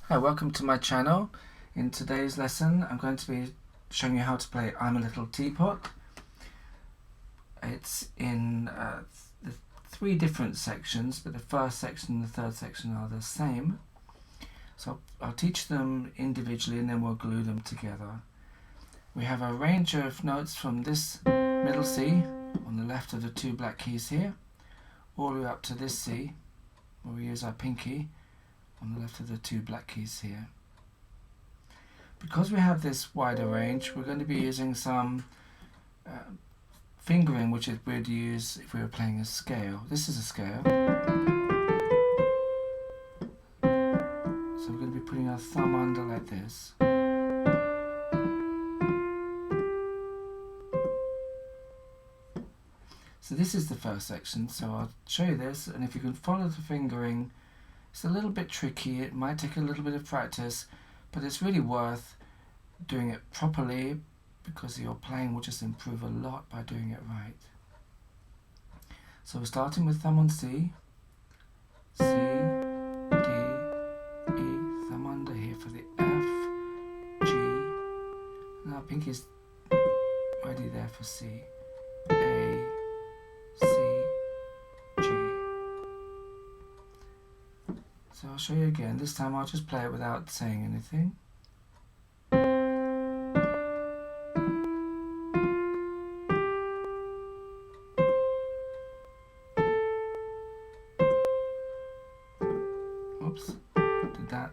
Hi, welcome to my channel. In today's lesson I'm going to be showing you how to play I'm a Little Teapot. It's in the three different sections, but the first section and the third section are the same. So I'll teach them individually and then we'll glue them together. We have a range of notes from this middle C on the left of the two black keys here, all the way up to this C, where we use our pinky on the left of the two black keys here. Because we have this wider range, we're going to be using some fingering, which we'd use if we were playing a scale. This is a scale. So we're going to be putting our thumb under like this. So this is the first section, so I'll show you this, and if you can follow the fingering, it's a little bit tricky, it might take a little bit of practice, but it's really worth doing it properly because your playing will just improve a lot by doing it right. So we're starting with thumb on C, C, D, E, thumb under here for the F, G, and our pinky's ready there for C, A, C, G. So I'll show you again. This time I'll just play it without saying anything. Oops, did that.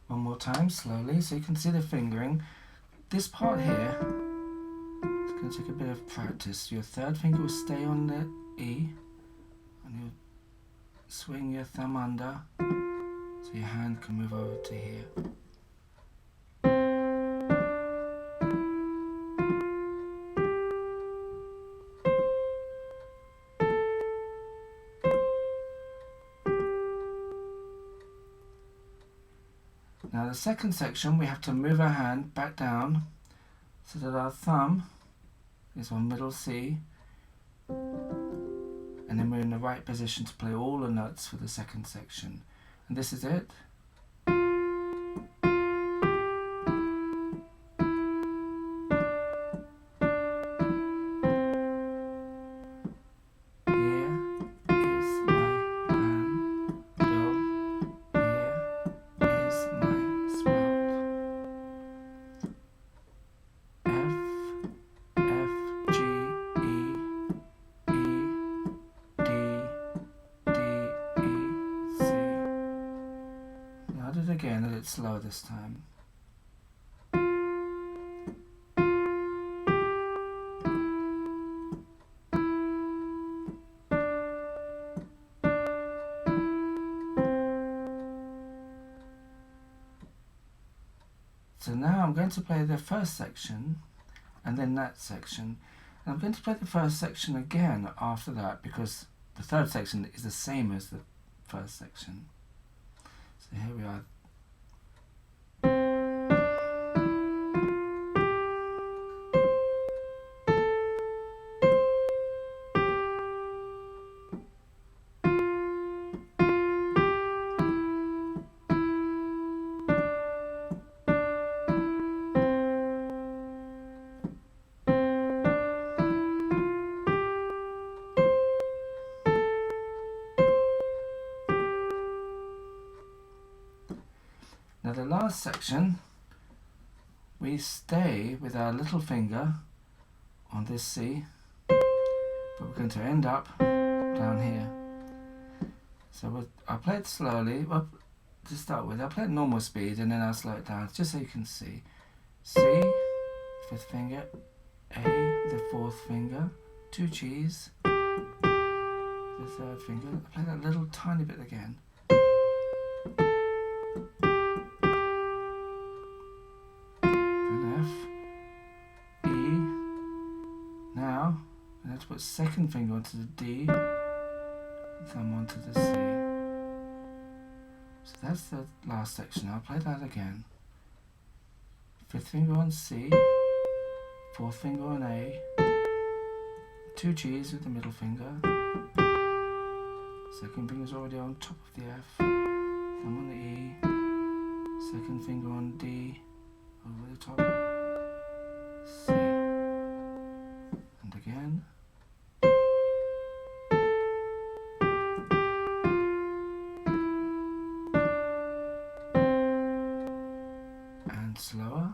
One more time, slowly, so you can see the fingering. This part here is going to take a bit of practice. Your third finger will stay on the E, and you'll swing your thumb under, so your hand can move over to here. Now the second section, we have to move our hand back down so that our thumb is on middle C, and then we're in the right position to play all the notes for the second section. And this is it. Again, a little slower this time. So now I'm going to play the first section and then that section. And I'm going to play the first section again after that because the third section is the same as the first section. So here we are. Now the last section, we stay with our little finger on this C, but we're going to end up down here. So I'll play it slowly. Well, to start with, I'll play it normal speed and then I'll slow it down just so you can see. C, fifth finger, A, the fourth finger, two G's, the third finger. I'll play that little tiny bit again. Let's put second finger onto the D, thumb onto the C. So that's the last section. I'll play that again. Fifth finger on C, fourth finger on A, 2 G's with the middle finger, second finger's already on top of the F, thumb on the E, second finger on D, over the top, C, and again, and slower.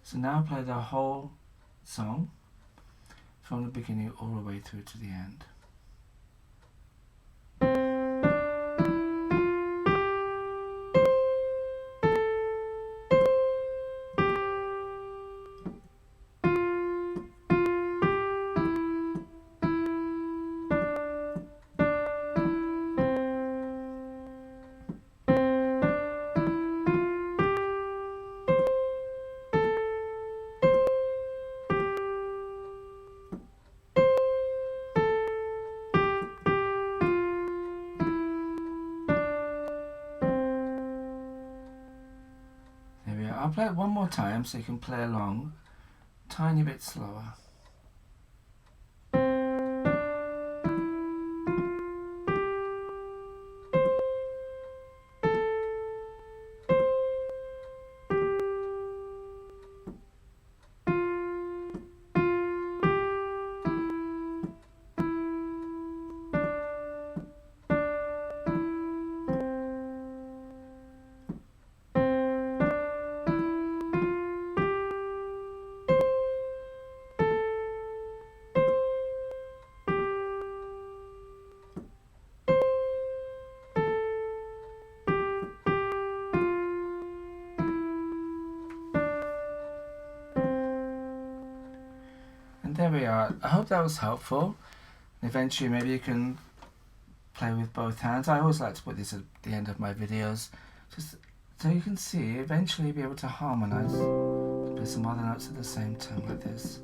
So now play the whole song from the beginning all the way through to the end. I'll play it one more time so you can play along, tiny bit slower. There we are. I hope that was helpful. Eventually maybe you can play with both hands. I always like to put this at the end of my videos, just so you can see, eventually be able to harmonize, play some other notes at the same time like this.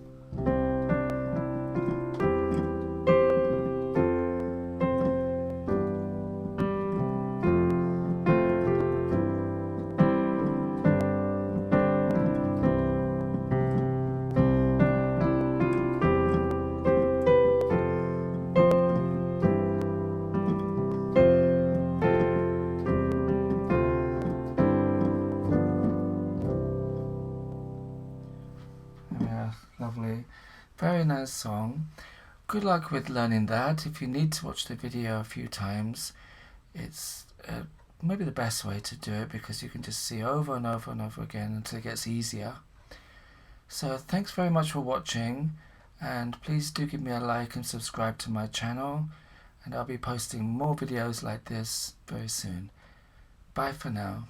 Lovely, very nice song. Good luck with learning that. If you need to watch the video a few times, it's maybe the best way to do it, because you can just see over and over and over again until it gets easier. So thanks very much for watching, and please do give me a like and subscribe to my channel, and I'll be posting more videos like this very soon. Bye for now.